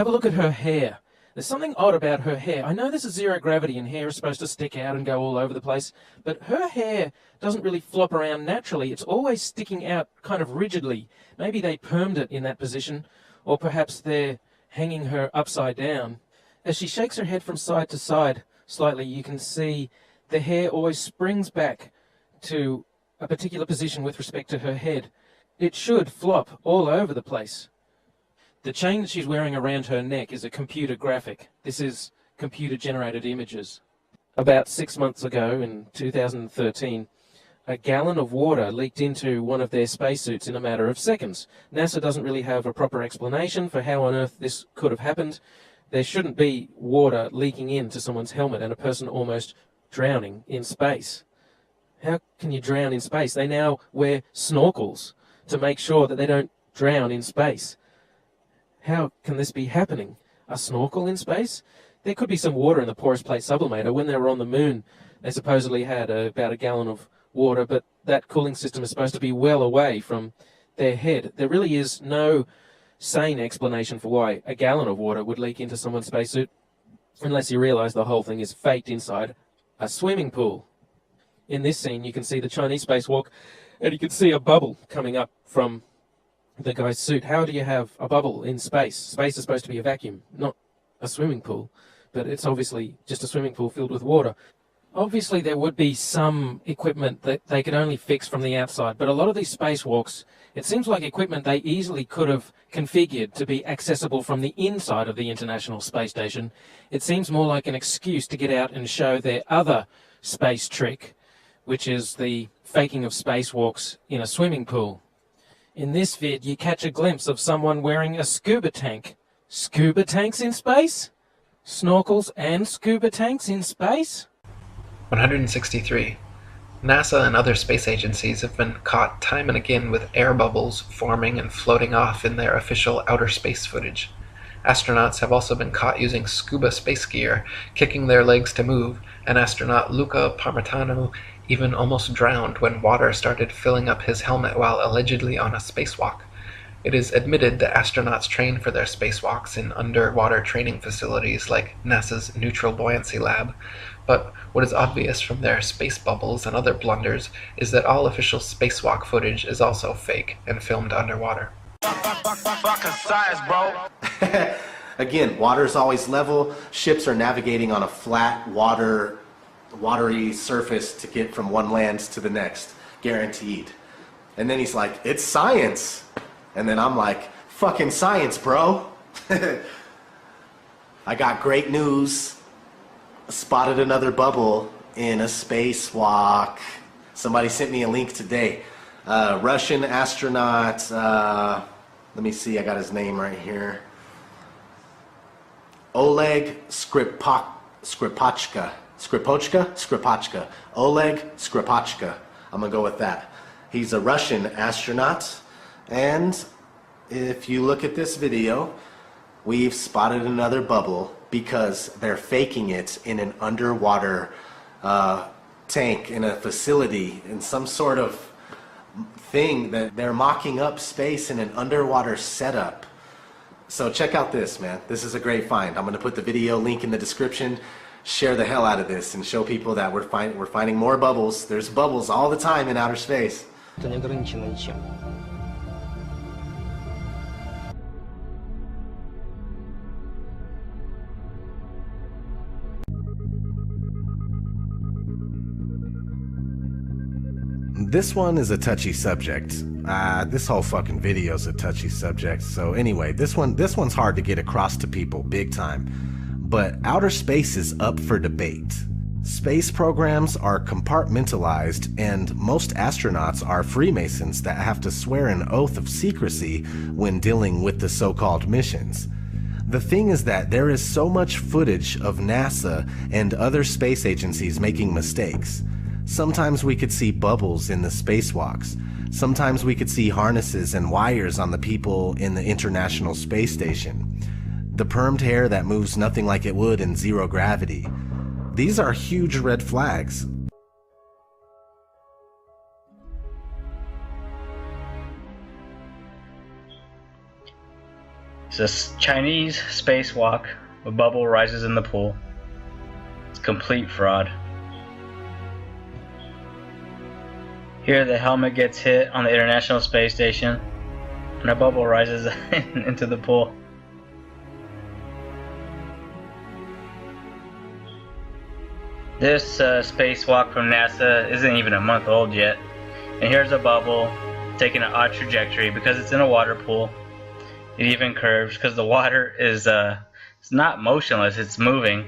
Have a look at her hair. There's something odd about her hair. I know this is zero gravity and hair is supposed to stick out and go all over the place, but her hair doesn't really flop around naturally. It's always sticking out kind of rigidly. Maybe they permed it in that position, or perhaps they're hanging her upside down. As she shakes her head from side to side slightly, you can see the hair always springs back to a particular position with respect to her head. It should flop all over the place. The chain that she's wearing around her neck is a computer graphic. This is computer-generated images. About 6 months ago, in 2013, a gallon of water leaked into one of their spacesuits in a matter of seconds. NASA doesn't really have a proper explanation for how on earth this could have happened. There shouldn't be water leaking into someone's helmet and a person almost drowning in space. How can you drown in space? They now wear snorkels to make sure that they don't drown in space. How can this be happening? A snorkel in space? There could be some water in the porous plate sublimator. When they were on the moon, they supposedly had about a gallon of water, but that cooling system is supposed to be well away from their head. There really is no sane explanation for why a gallon of water would leak into someone's spacesuit, unless you realize the whole thing is faked inside a swimming pool. In this scene, you can see the Chinese spacewalk, and you can see a bubble coming up from the guy's suit. How do you have a bubble in space? Space is supposed to be a vacuum, not a swimming pool, but it's obviously just a swimming pool filled with water. Obviously, there would be some equipment that they could only fix from the outside, but a lot of these spacewalks, it seems like equipment they easily could have configured to be accessible from the inside of the International Space Station. It seems more like an excuse to get out and show their other space trick, which is the faking of spacewalks in a swimming pool. In this vid, you catch a glimpse of someone wearing a scuba tank. Scuba tanks in space? Snorkels and scuba tanks in space? 163. NASA and other space agencies have been caught time and again with air bubbles forming and floating off in their official outer space footage. Astronauts have also been caught using scuba space gear, kicking their legs to move, and astronaut Luca Parmitano even almost drowned when water started filling up his helmet while allegedly on a spacewalk. It is admitted that astronauts train for their spacewalks in underwater training facilities like NASA's Neutral Buoyancy Lab, but what is obvious from their space bubbles and other blunders is that all official spacewalk footage is also fake and filmed underwater. Again, water is always level. Ships are navigating on a flat, watery surface to get from one land to the next, guaranteed. And then he's like, it's science. And then I'm like, fucking science, bro. I got great news. Spotted another bubble in a spacewalk. Somebody sent me a link today. Russian astronaut, let me see, I got his name right here. Oleg Skripochka. Oleg Skripochka. I'm gonna go with that. He's a Russian astronaut, and if you look at this video, we've spotted another bubble because they're faking it in an underwater tank in a facility, in some sort of thing that they're mocking up space in an underwater setup. So check out this, man. This is a great find. I'm gonna put the video link in the description. Share the hell out of this and show people that we're finding more bubbles. There's bubbles all the time in outer space. This one is a touchy subject. This whole fucking video is a touchy subject. So anyway, this one's hard to get across to people big time. But outer space is up for debate. Space programs are compartmentalized, and most astronauts are Freemasons that have to swear an oath of secrecy when dealing with the so-called missions. The thing is that there is so much footage of NASA and other space agencies making mistakes. Sometimes we could see bubbles in the spacewalks. Sometimes we could see harnesses and wires on the people in the International Space Station. The permed hair that moves nothing like it would in zero gravity. These are huge red flags. He this Chinese spacewalk. A bubble rises in the pool. It's complete fraud. Here the helmet gets hit on the International Space Station and a bubble rises into the pool. This spacewalk from NASA isn't even a month old yet. And here's a bubble taking an odd trajectory because it's in a water pool. It even curves because the water is it's not motionless, it's moving.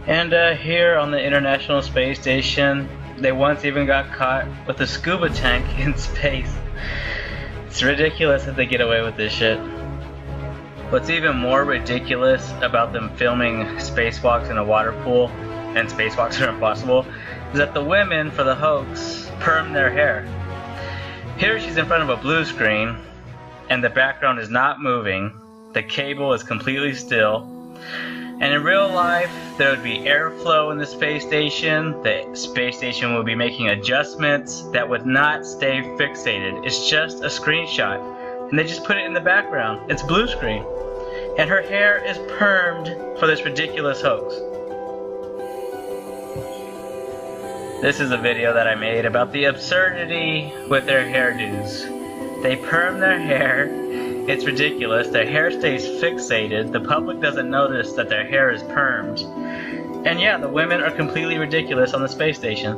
And here on the International Space Station, they once even got caught with a scuba tank in space. It's ridiculous that they get away with this shit. What's even more ridiculous about them filming spacewalks in a water pool, and spacewalks are impossible, is that the women for the hoax perm their hair. Here she's in front of a blue screen, and the background is not moving, the cable is completely still, and in real life there would be airflow in the space station would be making adjustments that would not stay fixated. It's just a screenshot, and they just put it in the background. It's blue screen. And her hair is permed for this ridiculous hoax. This is a video that I made about the absurdity with their hairdos. They perm their hair, it's ridiculous, their hair stays fixated, the public doesn't notice that their hair is permed. And yeah, the women are completely ridiculous on the space station.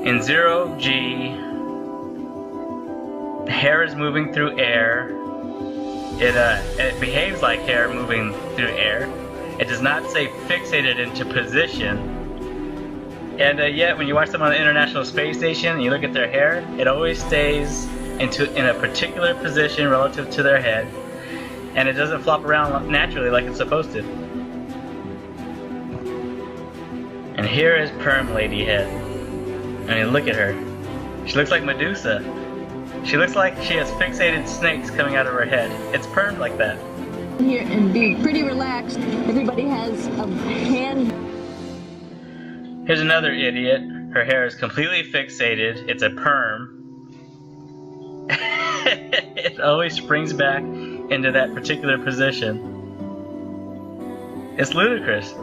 In 0G, hair is moving through air. It behaves like hair moving through air. It does not stay fixated into position. And yet, when you watch them on the International Space Station and you look at their hair, it always stays in a particular position relative to their head, and it doesn't flop around naturally like it's supposed to. And here is Perm Lady Head. I mean, look at her. She looks like Medusa. She looks like she has fixated snakes coming out of her head. It's permed like that. Here and be pretty relaxed. Everybody has a hand. Here's another idiot. Her hair is completely fixated. It's a perm. It always springs back into that particular position. It's ludicrous. I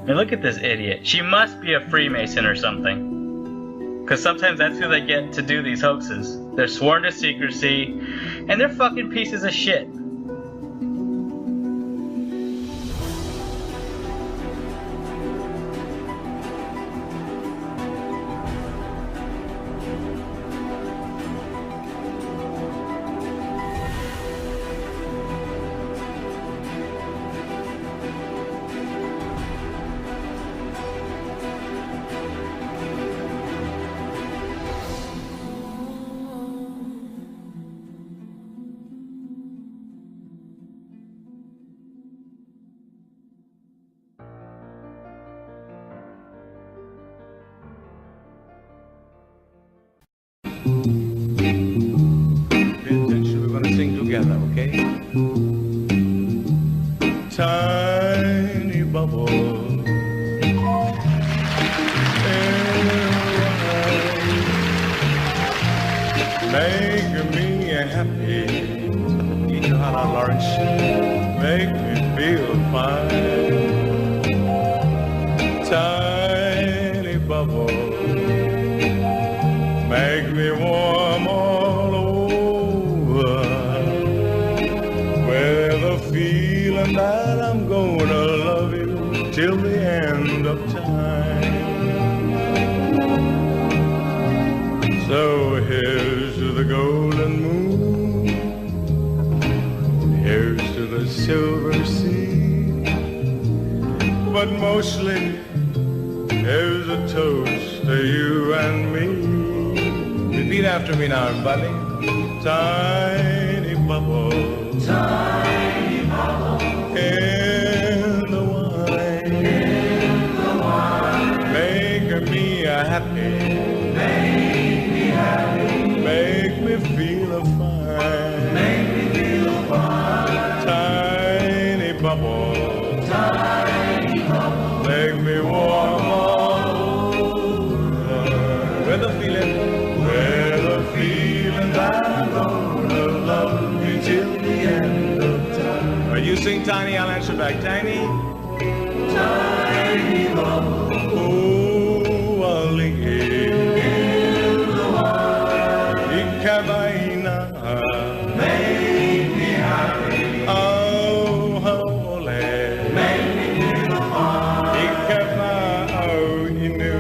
mean, look at this idiot. She must be a Freemason or something. Because sometimes that's who they get to do these hoaxes. They're sworn to secrecy, and they're fucking pieces of shit. Okay? Tiny bubble in make me happy. You know how Lawrence make me feel fine. Tiny bubble make me warm all over. Feeling that I'm gonna love you till the end of time. So here's to the golden moon, here's to the silver sea, but mostly here's a toast to you and me. Repeat after me now, everybody. Tiny bubble, tiny bubble in the wine, make me happy, make me feel fine, tiny bubble, make me warm. with a feeling that I'm gonna love you till the end of time. When you sing Tiny, I'll answer back. Tiny, tiny bubble, oh, I'll link in the water. Ikabaina, make me happy. Oh, holy, make me feel the fire. Ikaba, oh, inu.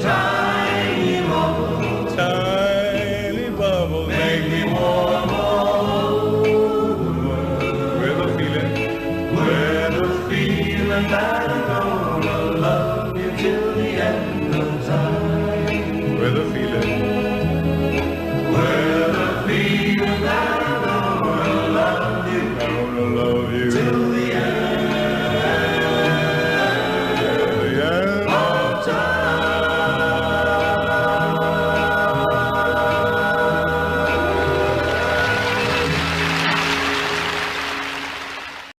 Tiny bubble, tiny bubble, make me warm all over. With a feeling that I'm gonna love you till the end of time.